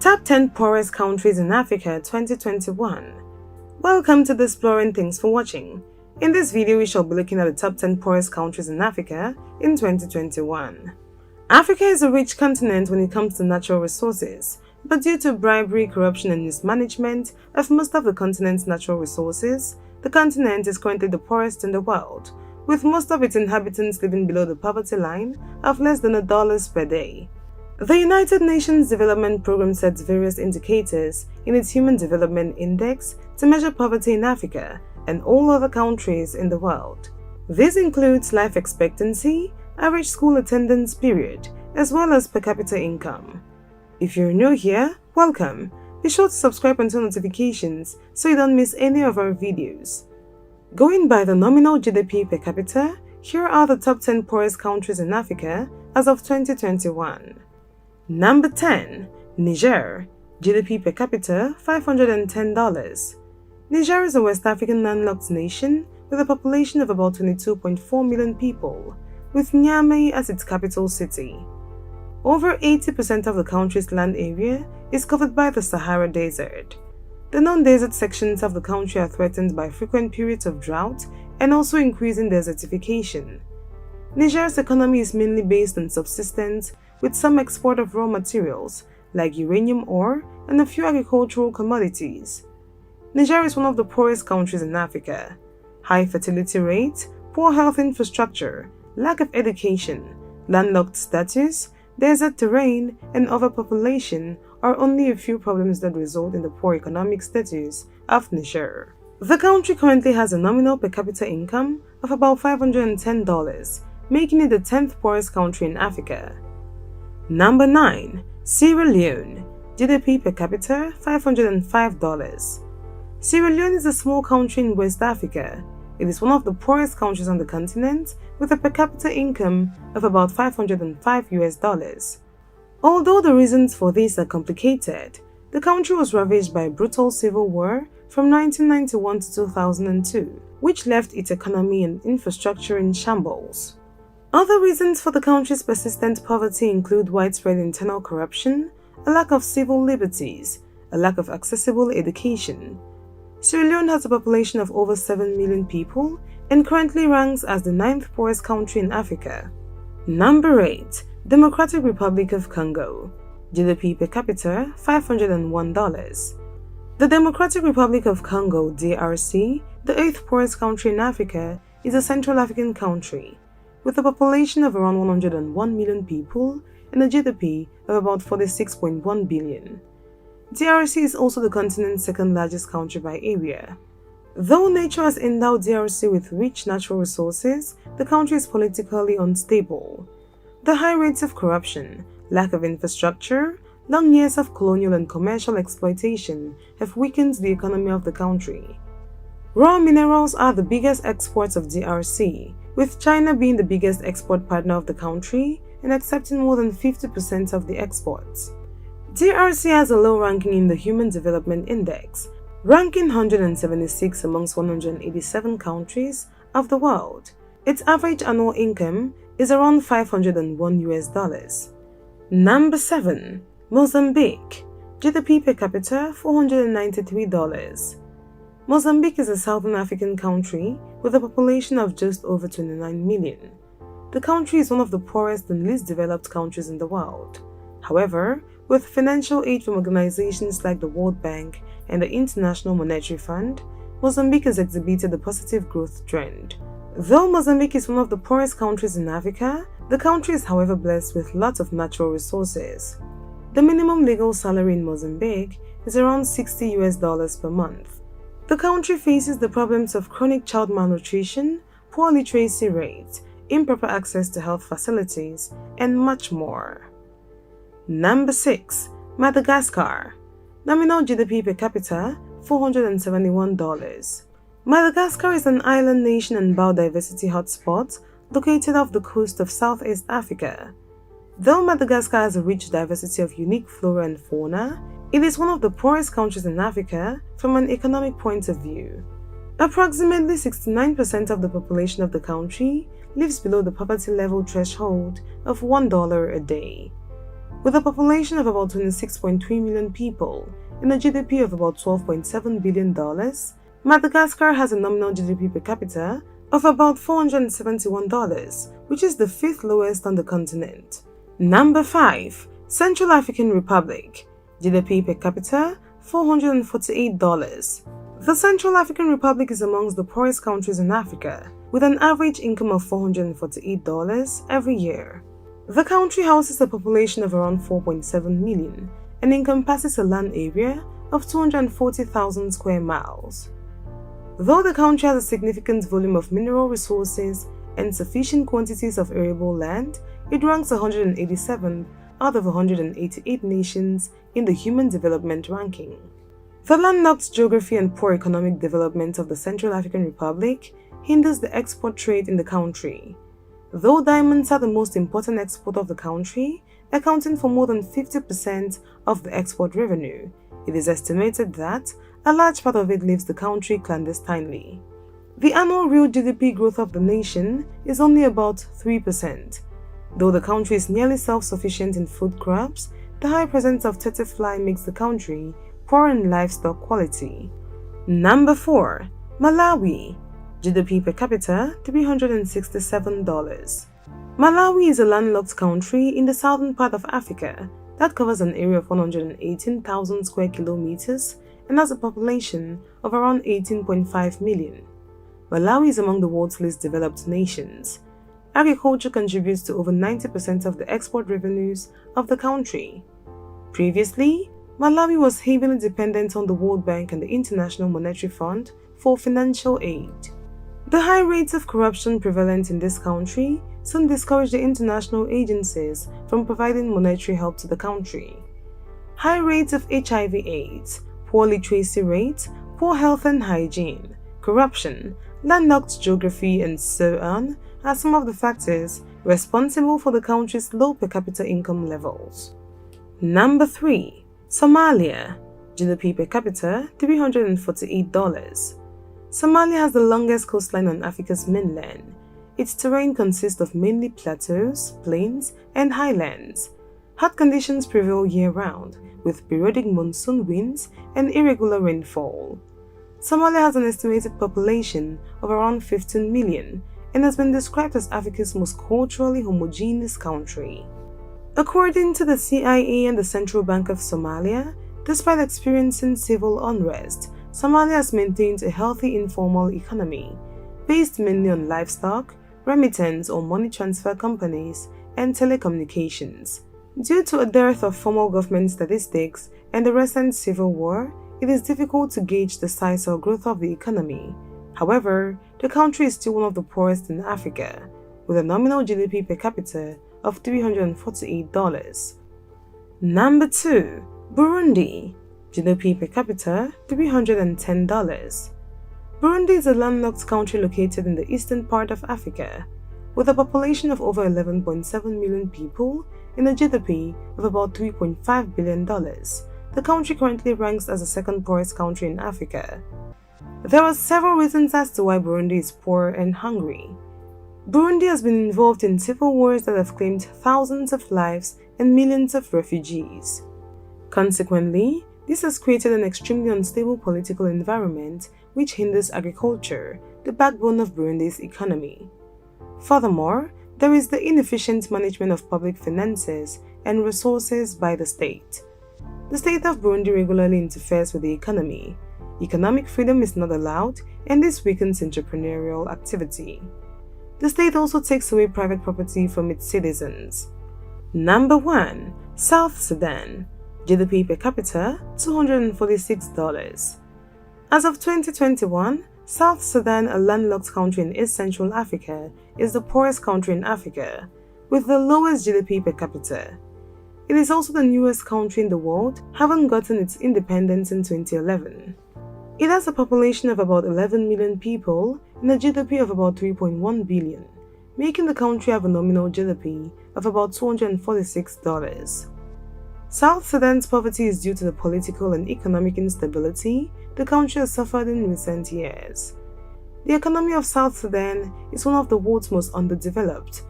Top 10 Poorest Countries in Africa 2021. Welcome to the Exploring. Thanks for watching. In this video, we shall be looking at the top 10 poorest countries in Africa in 2021. Africa is a rich continent when it comes to natural resources, but due to bribery, corruption and mismanagement of most of the continent's natural resources, the continent is currently the poorest in the world, with most of its inhabitants living below the poverty line of less than $1 per day. The United Nations Development Programme sets various indicators in its Human Development Index to measure poverty in Africa and all other countries in the world. This includes life expectancy, average school attendance period, as well as per capita income. If you're new here, welcome. Be sure to subscribe and turn notifications so you don't miss any of our videos. Going by the nominal GDP per capita, here are the top 10 poorest countries in Africa as of 2021. Number 10. Niger. GDP per capita $510. Niger is a West African landlocked nation with a population of about 22.4 million people, with Niamey as its capital city. Over 80% of the country's land area is covered by the Sahara Desert. The non-desert sections of the country are threatened by frequent periods of drought and also increasing desertification. Niger's economy is mainly based on subsistence, with some export of raw materials like uranium ore and a few agricultural commodities. Niger is one of the poorest countries in Africa. High fertility rate, poor health infrastructure, lack of education, landlocked status, desert terrain, and overpopulation are only a few problems that result in the poor economic status of Niger. The country currently has a nominal per capita income of about $510, making it the 10th poorest country in Africa. Number 9. Sierra Leone. GDP per capita $505. Sierra Leone is a small country in West Africa. It is one of the poorest countries on the continent, with a per capita income of about $505. Although the reasons for this are complicated, the country was ravaged by a brutal civil war from 1991 to 2002, which left its economy and infrastructure in shambles. Other reasons for the country's persistent poverty include widespread internal corruption, a lack of civil liberties, a lack of accessible education. Sierra Leone has a population of over 7 million people and currently ranks as the 9th poorest country in Africa. Number 8. Democratic Republic of Congo. GDP per capita $501. The Democratic Republic of Congo, DRC, the 8th poorest country in Africa, is a Central African country, with a population of around 101 million people and a GDP of about 46.1 billion. DRC is also the continent's second largest country by area. Though nature has endowed DRC with rich natural resources, the country is politically unstable. The high rates of corruption, lack of infrastructure, long years of colonial and commercial exploitation have weakened the economy of the country. Raw minerals are the biggest exports of DRC, with China being the biggest export partner of the country and accepting more than 50% of the exports. DRC has a low ranking in the Human Development Index, ranking 176 amongst 187 countries of the world. Its average annual income is around $501. Number 7. Mozambique. GDP per capita $493. Mozambique is a southern African country with a population of just over 29 million. The country is one of the poorest and least developed countries in the world. However, with financial aid from organizations like the World Bank and the International Monetary Fund, Mozambique has exhibited a positive growth trend. Though Mozambique is one of the poorest countries in Africa, the country is however blessed with lots of natural resources. The minimum legal salary in Mozambique is around $60 per month. The country faces the problems of chronic child malnutrition, poor literacy rates, improper access to health facilities, and much more. Number 6. Madagascar. Nominal GDP per capita $471. Madagascar is an island nation and biodiversity hotspot located off the coast of Southeast Africa. Though Madagascar has a rich diversity of unique flora and fauna, it is one of the poorest countries in Africa from an economic point of view. Approximately 69% of the population of the country lives below the poverty level threshold of $1 a day. With a population of about 26.3 million people and a GDP of about $12.7 billion, Madagascar has a nominal GDP per capita of about $471, which is the 5th lowest on the continent. Number 5. Central African Republic. GDP per capita $448. The Central African Republic is amongst the poorest countries in Africa, with an average income of $448 every year. The country houses a population of around 4.7 million and encompasses a land area of 240,000 square miles. Though the country has a significant volume of mineral resources and sufficient quantities of arable land, it ranks 187th out of 188 nations in the Human Development Ranking. The landlocked geography and poor economic development of the Central African Republic hinders the export trade in the country. Though diamonds are the most important export of the country, accounting for more than 50% of the export revenue, it is estimated that a large part of it leaves the country clandestinely. The annual real GDP growth of the nation is only about 3%. Though the country is nearly self-sufficient in food crops, the high presence of tsetse fly makes the country poor in livestock quality. Number 4. Malawi. GDP per capita $367. Malawi is a landlocked country in the southern part of Africa that covers an area of 118,000 square kilometers and has a population of around 18.5 million. Malawi is among the world's least developed nations. Agriculture contributes to over 90% of the export revenues of the country. Previously, Malawi was heavily dependent on the World Bank and the International Monetary Fund for financial aid. The high rates of corruption prevalent in this country soon discouraged the international agencies from providing monetary help to the country. High rates of HIV/AIDS, poor literacy rates, poor health and hygiene, corruption, landlocked geography, and so on are some of the factors responsible for the country's low per capita income levels. Number 3. Somalia. GDP per capita $348. Somalia has the longest coastline on Africa's mainland. Its terrain consists of mainly plateaus, plains, and highlands. Hot conditions prevail year-round, with periodic monsoon winds and irregular rainfall. Somalia has an estimated population of around 15 million and has been described as Africa's most culturally homogeneous country. According to the CIA and the Central Bank of Somalia, despite experiencing civil unrest, Somalia has maintained a healthy informal economy, based mainly on livestock, remittance or money transfer companies, and telecommunications. Due to a dearth of formal government statistics and the recent civil war, it is difficult to gauge the size or growth of the economy. However, the country is still one of the poorest in Africa, with a nominal GDP per capita of $348. Number 2. Burundi. GDP per capita $310. Burundi is a landlocked country located in the eastern part of Africa, with a population of over 11.7 million people and a GDP of about $3.5 billion. The country currently ranks as the second poorest country in Africa. There are several reasons as to why Burundi is poor and hungry. Burundi has been involved in civil wars that have claimed thousands of lives and millions of refugees. Consequently, this has created an extremely unstable political environment which hinders agriculture, the backbone of Burundi's economy. Furthermore, there is the inefficient management of public finances and resources by the state. The state of Burundi regularly interferes with the economy. Economic freedom is not allowed, and this weakens entrepreneurial activity. The state also takes away private property from its citizens. Number 1. South Sudan. GDP per capita $246. As of 2021, South Sudan, a landlocked country in East Central Africa, is the poorest country in Africa, with the lowest GDP per capita. It is also the newest country in the world, having gotten its independence in 2011. It has a population of about 11 million people and a GDP of about 3.1 billion, making the country have a nominal GDP of about $246. South Sudan's poverty is due to the political and economic instability the country has suffered in recent years. The economy of South Sudan is one of the world's most underdeveloped,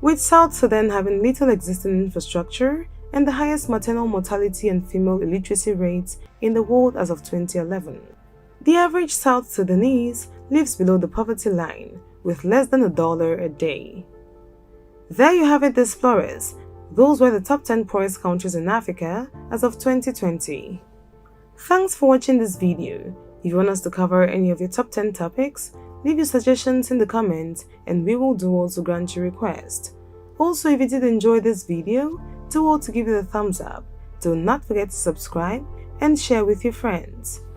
with South Sudan having little existing infrastructure and the highest maternal mortality and female illiteracy rates in the world as of 2011. The average South Sudanese lives below the poverty line with less than $1 a day. There you have it, explorers. Those were the top 10 poorest countries in Africa as of 2020. Thanks for watching this video. If you want us to cover any of your top 10 topics, leave your suggestions in the comments and we will do all to grant your request. Also, if you did enjoy this video, do all to give it a thumbs up. Do not forget to subscribe and share with your friends.